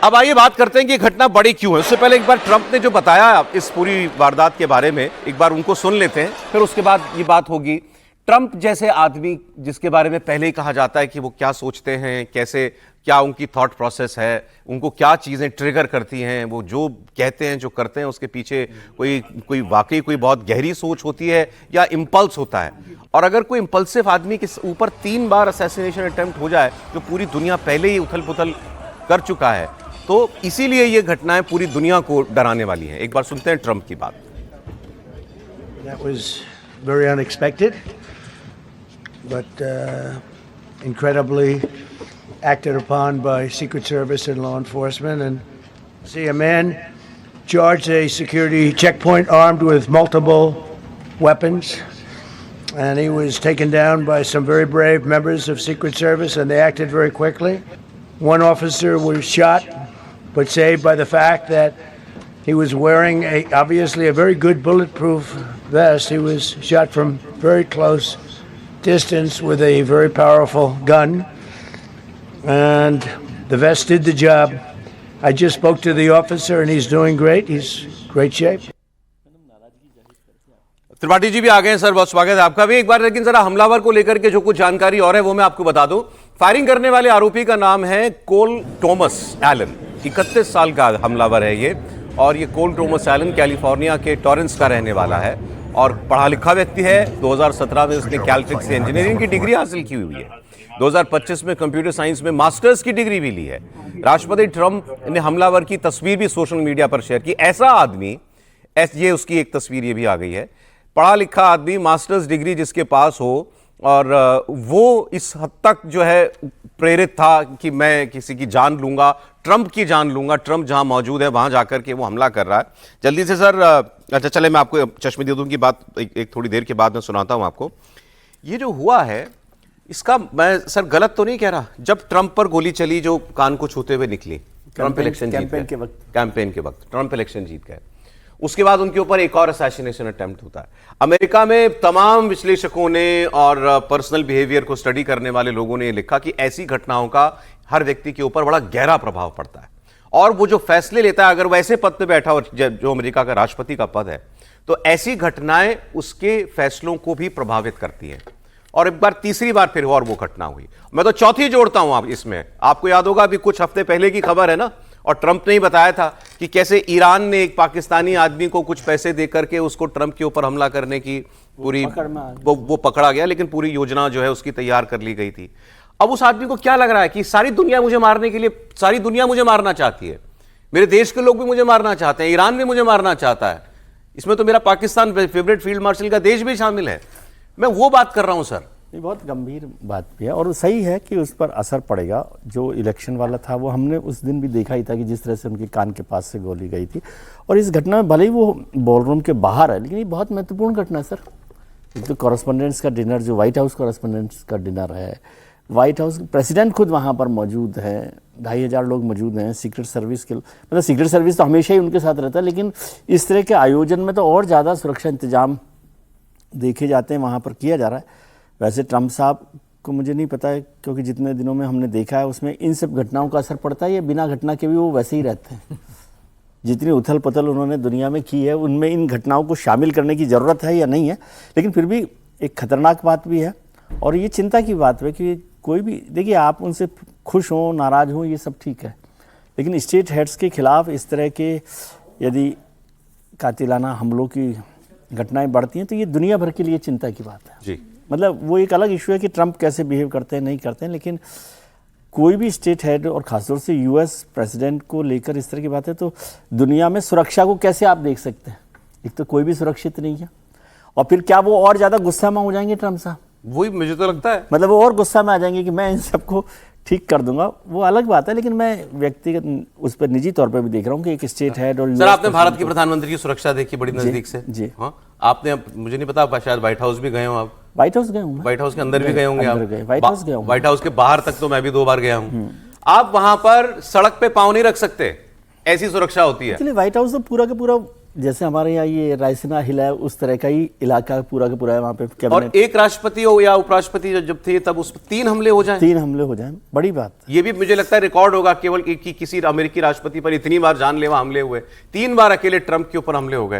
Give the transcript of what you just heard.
अब आइए बात करते हैं कि घटना बड़ी क्यों है। उससे पहले एक बार ट्रंप ने जो बताया इस पूरी वारदात के बारे में, एक बार उनको सुन लेते हैं, फिर उसके बाद ये बात होगी। ट्रंप जैसे आदमी जिसके बारे में पहले ही कहा जाता है कि वो क्या सोचते हैं, कैसे, क्या उनकी थॉट प्रोसेस है, उनको क्या चीज़ें ट्रिगर करती हैं, वो जो कहते हैं, जो करते हैं, उसके पीछे कोई वाकई कोई बहुत गहरी सोच होती है या इम्पल्स होता है। और अगर कोई इम्पल्सिव आदमी के ऊपर 3 बार असैसिनेशन अटेम्प्ट हो जाए, जो पूरी दुनिया पहले ही उथल पुथल कर चुका है, तो इसीलिए ये घटनाएं पूरी दुनिया को डराने वाली हैं। एक बार सुनते हैं ट्रंप की बात। That was very unexpected, but incredibly acted upon by Secret Service and law enforcement. And see a man charged a security checkpoint armed with multiple weapons, and he was taken down by some very brave members of Secret Service, and they acted very quickly. One officer was shot, but saved by the fact that he was wearing obviously a very good bulletproof vest. He was shot from very close distance with a very powerful gun, and the vest did the job. I just spoke to the officer and he's doing great. He's great shape. Tripathi ji भी आ गए हैं sir, बहुत स्वागत है आपका भी एक बार। लेकिन जरा हमलावर को लेकर के जो कुछ जानकारी और है वो मैं आपको बता दूं। फायरिंग करने वाले आरोपी का नाम है कोल टॉमस एलन। 31 साल का हमलावर है ये, और ये कोल टॉमस एलन कैलिफोर्निया के टॉरेंस का रहने वाला है और पढ़ा लिखा व्यक्ति है। 2017 में उसने कैलटेक्स से इंजीनियरिंग की डिग्री हासिल की हुई है। 2025 में कंप्यूटर साइंस में मास्टर्स की डिग्री भी ली है। राष्ट्रपति ट्रंप ने हमलावर की तस्वीर भी सोशल मीडिया पर शेयर की। ऐसा आदमी, ये उसकी एक तस्वीर ये भी आ गई है, पढ़ा लिखा आदमी, मास्टर्स डिग्री जिसके पास हो, और वो इस हद तक जो है प्रेरित था कि मैं किसी की जान लूंगा, ट्रंप की जान लूंगा। ट्रंप जहां मौजूद है वहां जाकर के वो हमला कर रहा है। जल्दी से सर, अच्छा चले मैं आपको चश्मदीदों की बात एक थोड़ी देर के बाद मैं सुनाता हूं आपको। ये जो हुआ है इसका, मैं सर गलत तो नहीं कह रहा, जब ट्रंप पर गोली चली जो कान को छूते हुए निकली, ट्रंप इलेक्शन कैंपेन के वक्त ट्रंप इलेक्शन जीत गए, उसके बाद उनके ऊपर एक और असैसिनेशन अटेम्प्ट होता है। अमेरिका में तमाम विश्लेषकों ने और पर्सनल बिहेवियर को स्टडी करने वाले लोगों ने लिखा कि ऐसी घटनाओं का हर व्यक्ति के ऊपर बड़ा गहरा प्रभाव पड़ता है, और वो जो फैसले लेता है, अगर वैसे पद पे बैठा हो जो अमेरिका का राष्ट्रपति का पद है, तो ऐसी घटनाएं उसके फैसलों को भी प्रभावित करती हैं। और एक बार, तीसरी बार फिर और वो घटना हुई। मैं तो चौथी जोड़ता हूं आप इसमें। आपको याद होगा अभी कुछ हफ्ते पहले की खबर है ना, और ट्रंप ने ही बताया था कि कैसे ईरान ने एक पाकिस्तानी आदमी को कुछ पैसे देकर के उसको ट्रंप के ऊपर हमला करने की पूरी वो पकड़ा गया, लेकिन पूरी योजना जो है उसकी तैयार कर ली गई थी। अब उस आदमी को क्या लग रहा है कि सारी दुनिया मुझे मारने के लिए, सारी दुनिया मुझे मारना चाहती है, मेरे देश के लोग भी मुझे मारना चाहते हैं, ईरान भी मुझे मारना चाहता है, इसमें तो मेरा पाकिस्तान फेवरेट फील्ड मार्शल का देश भी शामिल है। मैं वो बात कर रहा हूं सर। ये बहुत गंभीर बात भी है, और सही है कि उस पर असर पड़ेगा। जो इलेक्शन वाला था वो हमने उस दिन भी देखा ही था कि जिस तरह से उनके कान के पास से गोली गई थी। और इस घटना में भले ही वो बॉलरूम के बाहर है, लेकिन ये बहुत महत्वपूर्ण घटना है सर। एक तो कॉरेस्पोंडेंट्स का डिनर, जो व्हाइट हाउस कॉरेस्पोंडेंट्स का डिनर है, व्हाइट हाउस प्रेसिडेंट खुद वहाँ पर मौजूद है, 2500 लोग मौजूद हैं, सीक्रेट सर्विस के, मतलब सीक्रेट सर्विस तो हमेशा ही उनके साथ रहता है, लेकिन इस तरह के आयोजन में तो और ज़्यादा सुरक्षा इंतजाम देखे जाते हैं, वहाँ पर किया जा रहा है। वैसे ट्रंप साहब को मुझे नहीं पता है, क्योंकि जितने दिनों में हमने देखा है उसमें इन सब घटनाओं का असर पड़ता है, या बिना घटना के भी वो वैसे ही रहते हैं। जितनी उथल पुथल उन्होंने दुनिया में की है, उनमें इन घटनाओं को शामिल करने की ज़रूरत है या नहीं है, लेकिन फिर भी एक खतरनाक बात भी है। और ये चिंता की बात है कि कोई भी, देखिए आप उनसे खुश हों, नाराज़ हों, ये सब ठीक है, लेकिन स्टेट हेड्स के खिलाफ इस तरह के यदि कातिलाना हमलों की घटनाएँ बढ़ती हैं तो ये दुनिया भर के लिए चिंता की बात है जी। मतलब वो एक अलग इशू है कि ट्रंप कैसे बिहेव करते हैं, नहीं करते हैं, लेकिन कोई भी स्टेट हेड और खासतौर से यूएस प्रेसिडेंट को लेकर इस तरह की बात है तो दुनिया में सुरक्षा को कैसे आप देख सकते हैं। एक तो कोई भी सुरक्षित नहीं है, और फिर क्या वो और ज़्यादा गुस्सा में हो जाएंगे ट्रंप साहब? वही मुझे तो लगता है, मतलब वो और गुस्सा में आ जाएंगे कि मैं इन सबको ठीक कर दूंगा, वो अलग बात है। लेकिन मैं व्यक्तिगत उस पर निजी तौर पर भी देख रहा हूँ कि एक स्टेट हेड और सर, आपने भारत के प्रधानमंत्री की सुरक्षा देखी बड़ी नजदीक से जी। हाँ, आपने, मुझे नहीं पता, शायद व्हाइट हाउस भी गए हो आप? व्हाइट हाउस गए हूँ, व्हाइट हाउस के अंदर भी गए होंगे आप? व्हाइट हाउस गया हूँ। व्हाइट हाउस के बाहर तक तो मैं भी 2 बार गया हूँ। आप वहां पर सड़क पे पांव नहीं रख सकते, ऐसी सुरक्षा होती है। एक्चुअली व्हाइट हाउस तो पूरा का पूरा जैसे हमारे यहाँ ये रायसीना हिल है, उस तरह का ही इलाका पूरा का पूरा है वहाँ पे। और कैबिनेट एक राष्ट्रपति हो या उपराष्ट्रपति जब थे तब उस पर 3 हमले हो जाएं, 3 हमले हो जाएं, बड़ी बात। ये भी मुझे लगता है रिकॉर्ड होगा केवल कि किसी अमेरिकी राष्ट्रपति पर इतनी बार जानलेवा हमले हुए। 3 बार अकेले ट्रंप के ऊपर हमले हो गए।